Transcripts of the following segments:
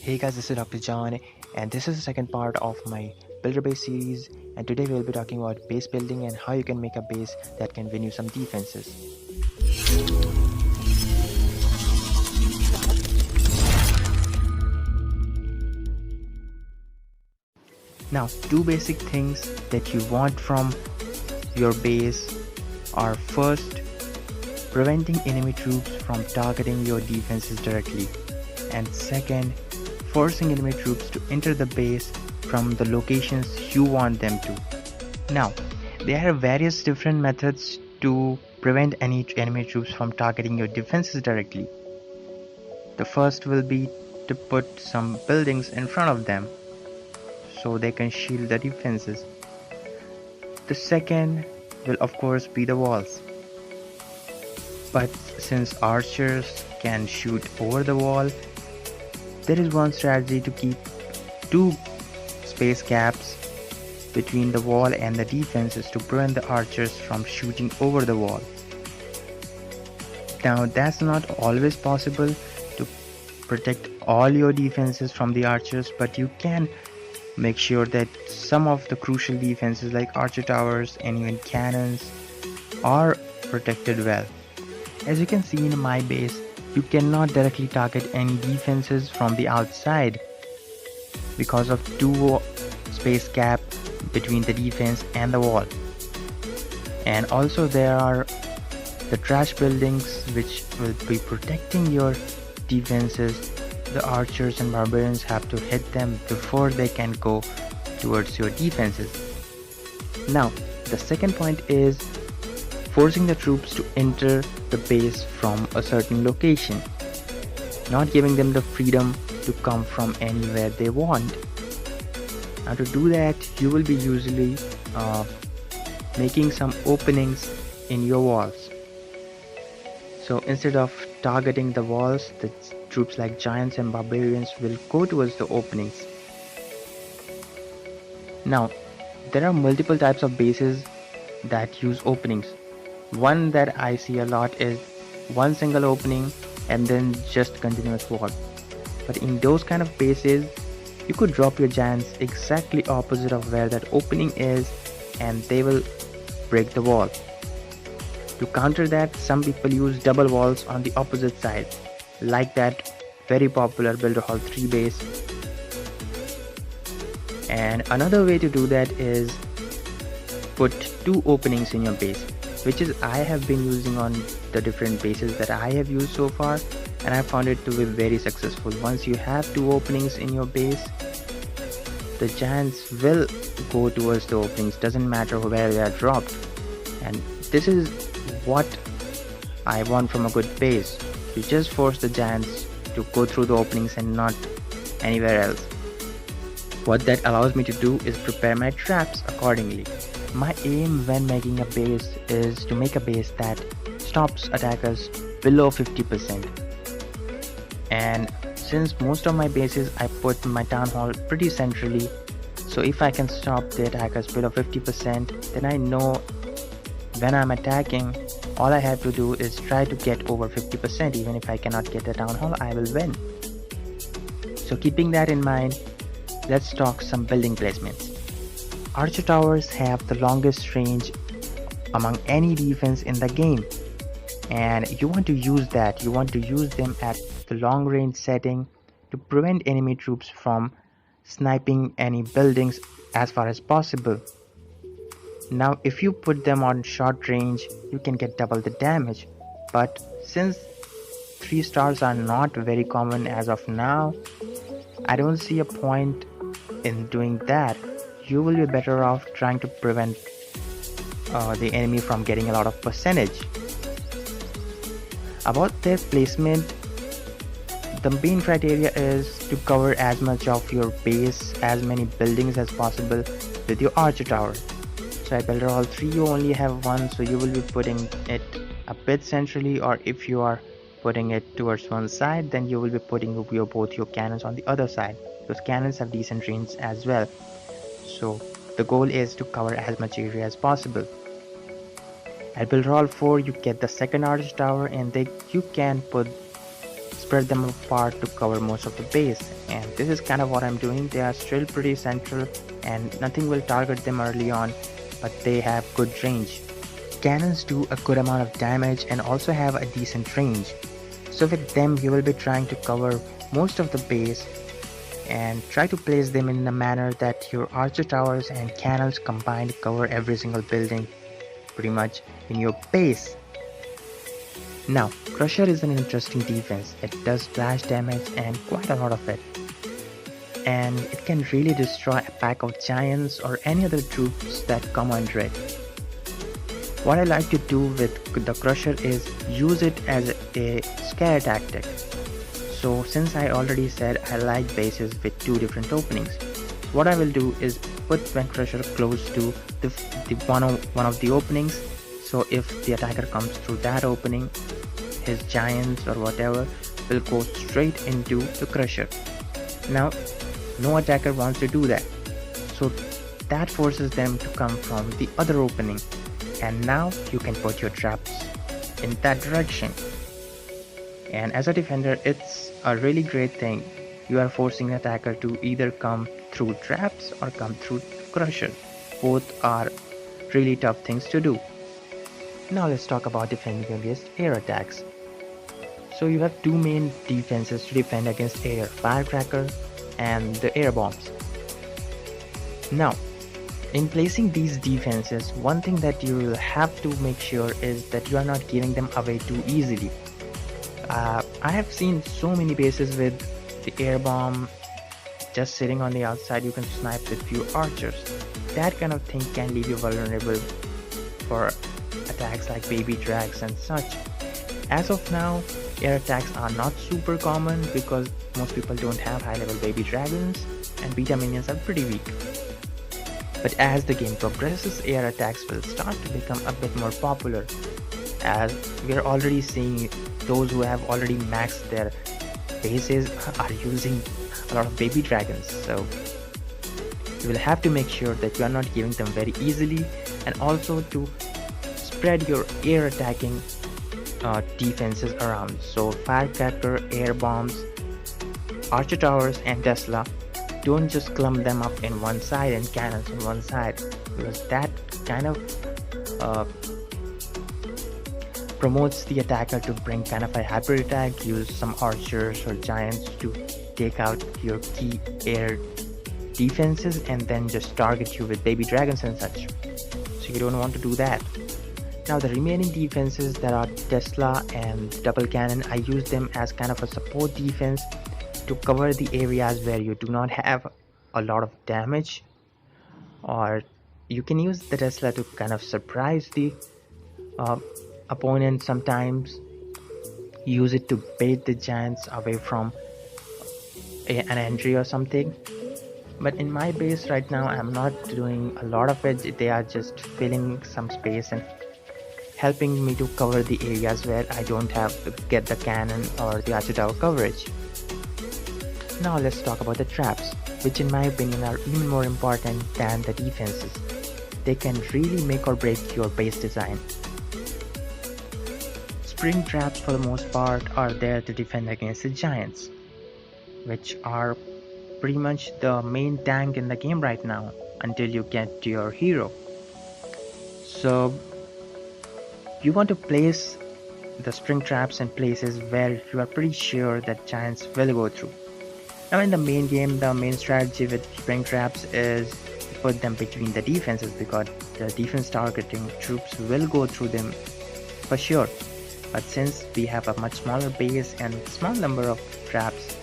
Hey guys, this is Dr. John, and this is the second part of my builder base series. And today we'll be talking about base building and how you can make a base that can win you some defenses. Now, two basic things that you want from your base are: first, preventing enemy troops from targeting your defenses directly, and second, forcing enemy troops to enter the base from the locations you want them to. Now, there are various different methods to prevent any enemy troops from targeting your defenses directly. The first will be to put some buildings in front of them so they can shield the defenses. The second will of course be the walls. But since archers can shoot over the wall, there is one strategy to keep two space gaps between the wall and the defenses to prevent the archers from shooting over the wall. Now, that's not always possible to protect all your defenses from the archers, but you can make sure that some of the crucial defenses like archer towers and even cannons are protected well. As you can see in my base, you cannot directly target any defenses from the outside because of two space gap between the defense and the wall. And also there are the trash buildings which will be protecting your defenses. The archers and barbarians have to hit them before they can go towards your defenses. Now, the second point is forcing the troops to enter the base from a certain location, not giving them the freedom to come from anywhere they want. Now, to do that, you will be usually making some openings in your walls. So instead of targeting the walls, the troops like giants and barbarians will go towards the openings. Now, there are multiple types of bases that use openings. One that I see a lot is one single opening and then just continuous wall. But in those kind of bases, you could drop your giants exactly opposite of where that opening is and they will break the wall. To counter that, some people use double walls on the opposite side, like that very popular Builder Hall 3 base. And another way to do that is put two openings in your base, which is I have been using on the different bases that I have used so far, and I found it to be very successful. Once you have two openings in your base, the giants will go towards the openings, doesn't matter where they are dropped. And this is what I want from a good base. You just force the giants to go through the openings and not anywhere else. What that allows me to do is prepare my traps accordingly. My aim when making a base is to make a base that stops attackers below 50%. And since most of my bases I put my town hall pretty centrally, so if I can stop the attackers below 50%, then I know when I'm attacking, all I have to do is try to get over 50%. Even if I cannot get the town hall, I will win. So keeping that in mind, let's talk some building placements. Archer towers have the longest range among any defense in the game, and you want to use that. You want to use them at the long range setting to prevent enemy troops from sniping any buildings as far as possible. Now, if you put them on short range, you can get double the damage, but since 3 stars are not very common as of now, I don't see a point in doing that. You will be better off trying to prevent the enemy from getting a lot of percentage. About their placement, the main criteria is to cover as much of your base, as many buildings as possible with your archer tower. So at Builder Hall 3 you only have one, so you will be putting it a bit centrally, or if you are putting it towards one side, then you will be putting both your cannons on the other side. Those cannons have decent range as well. So the goal is to cover as much area as possible. At Builder Hall 4 you get the second archer tower, and you can put spread them apart to cover most of the base, and this is kind of what I'm doing. They are still pretty central and nothing will target them early on, but they have good range. Cannons do a good amount of damage and also have a decent range, so with them you will be trying to cover most of the base and try to place them in a manner that your archer towers and cannons combined cover every single building pretty much in your base. Now, Crusher is an interesting defense. It does splash damage and quite a lot of it, and it can really destroy a pack of giants or any other troops that come under it. What I like to do with the Crusher is use it as a scare tactic. So since I already said I like bases with two different openings, what I will do is put one Crusher close to one of the openings, so if the attacker comes through that opening, his giants or whatever will go straight into the Crusher. Now no attacker wants to do that, so that forces them to come from the other opening, and now you can put your traps in that direction. And as a defender, it's a really great thing. You are forcing an attacker to either come through traps or come through Crusher. Both are really tough things to do. Now let's talk about defending against air attacks. So you have two main defenses to defend against air: firecracker and the air bombs. Now, in placing these defenses, one thing that you will have to make sure is that you are not giving them away too easily. I have seen so many bases with the air bomb just sitting on the outside. You can snipe with few archers. That kind of thing can leave you vulnerable for attacks like baby drags and such. As of now, air attacks are not super common because most people don't have high level baby dragons and beta minions are pretty weak. But as the game progresses, air attacks will start to become a bit more popular, as we are already seeing those who have already maxed their bases are using a lot of baby dragons. So you will have to make sure that you are not giving them very easily, and also to spread your air attacking defenses around. So firecracker, air bombs, archer towers and Tesla, don't just clump them up in one side and cannons on one side, because that kind of promotes the attacker to bring kind of a hybrid attack, use some archers or giants to take out your key air defenses and then just target you with baby dragons and such. So you don't want to do that. Now the remaining defenses that are Tesla and double cannon, I use them as kind of a support defense to cover the areas where you do not have a lot of damage, or you can use the Tesla to kind of surprise the opponent sometimes. Use it to bait the giants away from an entry or something. But in my base right now, I'm not doing a lot of it. They are just filling some space and helping me to cover the areas where I don't have to get the cannon or the archer tower coverage. Now let's talk about the traps, which in my opinion are even more important than the defenses. They can really make or break your base design. Spring traps for the most part are there to defend against the giants, which are pretty much the main tank in the game right now until you get to your hero. So you want to place the spring traps in places where you are pretty sure that giants will go through. Now in the main game, the main strategy with spring traps is to put them between the defenses, because the defense targeting troops will go through them for sure. But since we have a much smaller base and small number of traps,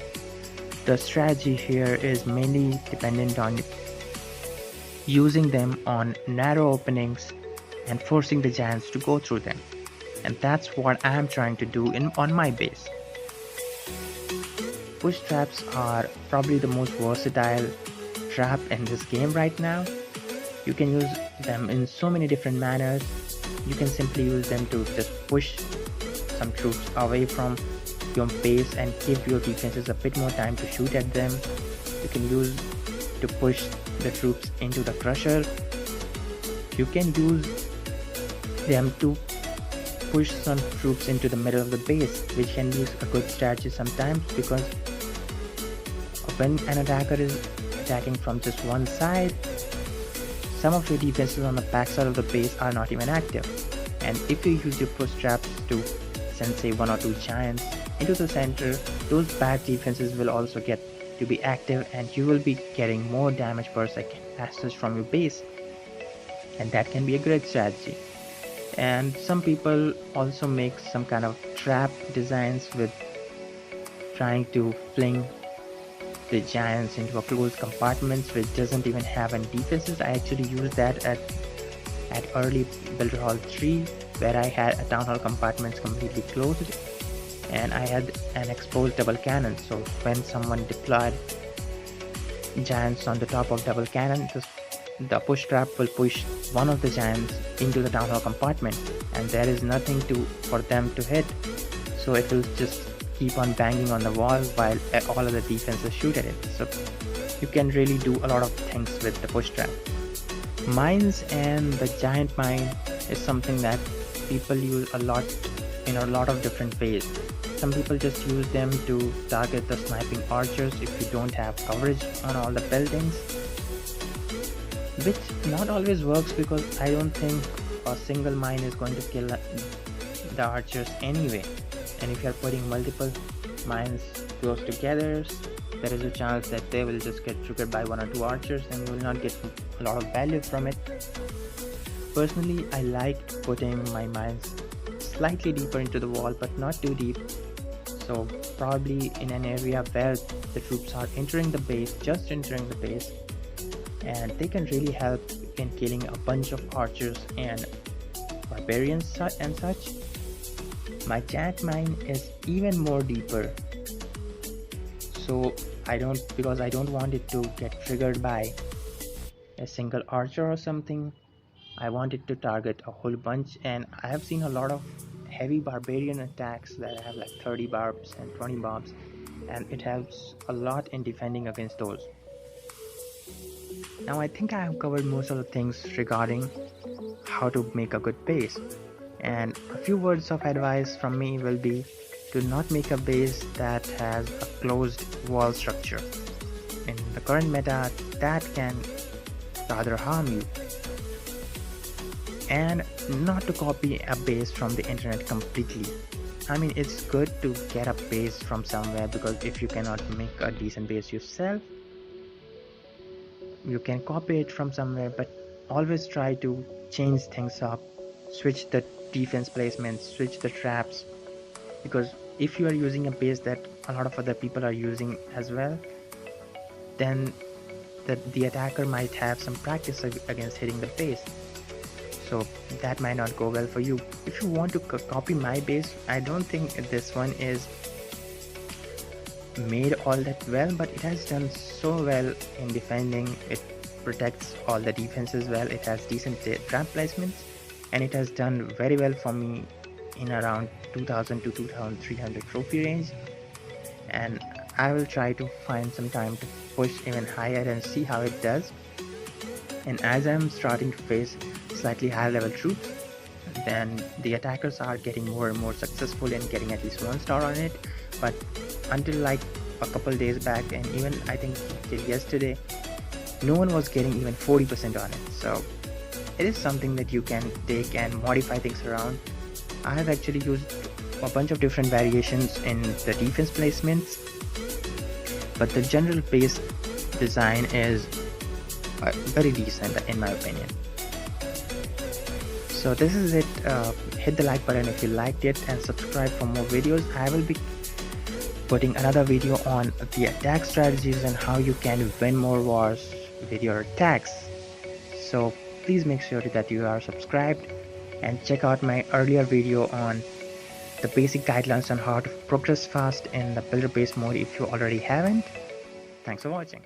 the strategy here is mainly dependent on using them on narrow openings and forcing the giants to go through them. And that's what I am trying to do on my base. Push traps are probably the most versatile trap in this game right now. You can use them in so many different manners. You can simply use them to just push some troops away from your base and give your defenses a bit more time to shoot at them. You can use to push the troops into the Crusher. You can use them to push some troops into the middle of the base, which can be a good strategy sometimes, because when an attacker is attacking from just one side, some of your defenses on the back side of the base are not even active. And if you use your push traps to send say 1 or 2 giants into the center, those back defenses will also get to be active, and you will be getting more damage per second as such from your base, and that can be a great strategy. And some people also make some kind of trap designs with trying to fling the giants into a closed compartments which doesn't even have any defenses. I actually used that at early Builder Hall 3, where I had a town hall compartments completely closed and I had an exposed double cannon. So when someone deployed giants on the top of double cannon, the push trap will push one of the giants into the town hall compartment, and there is nothing for them to hit, so it will just keep on banging on the wall while all of the defenses shoot at it. So you can really do a lot of things with the push trap. Mines and the giant mine is something that people use a lot in a lot of different ways. Some people just use them to target the sniping archers if you don't have coverage on all the buildings, which not always works, because I don't think a single mine is going to kill the archers anyway. And if you are putting multiple mines close together, there is a chance that they will just get triggered by 1 or 2 archers and you will not get a lot of value from it. Personally, I like putting my mines slightly deeper into the wall, but not too deep. So probably in an area where the troops are entering the base, just entering the base, and they can really help in killing a bunch of archers and barbarians and such. My giant mine is even more deeper, so because I don't want it to get triggered by a single archer or something. I want it to target a whole bunch, and I have seen a lot of heavy barbarian attacks that have like 30 barbs and 20 barbs, and it helps a lot in defending against those. Now I think I have covered most of the things regarding how to make a good base, and a few words of advice from me will be to not make a base that has a closed wall structure. In the current meta, that can rather harm you. And not to copy a base from the internet completely. I mean, it's good to get a base from somewhere, because if you cannot make a decent base yourself, you can copy it from somewhere, but always try to change things up, switch the defense placements, switch the traps, because if you are using a base that a lot of other people are using as well, then the attacker might have some practice against hitting the base, so that might not go well for you. If you want to copy my base, I don't think this one is made all that well, but it has done so well in defending. It protects all the defenses well, it has decent trap placements, and it has done very well for me in around 2000 to 2300 trophy range. And I will try to find some time to push even higher and see how it does. And as I'm starting to face slightly higher level troops, then the attackers are getting more and more successful in getting at least 1 star on it. But until like a couple days back, and even I think till yesterday, no one was getting even 40% on it. So it is something that you can take and modify things around. I have actually used a bunch of different variations in the defense placements, but the general base design is very decent in my opinion. So this is it. Hit the like button if you liked it, and subscribe for more videos. I will be putting another video on the attack strategies and how you can win more wars with your attacks. So please make sure that you are subscribed, and check out my earlier video on the basic guidelines on how to progress fast in the builder base mode if you already haven't. Thanks for watching.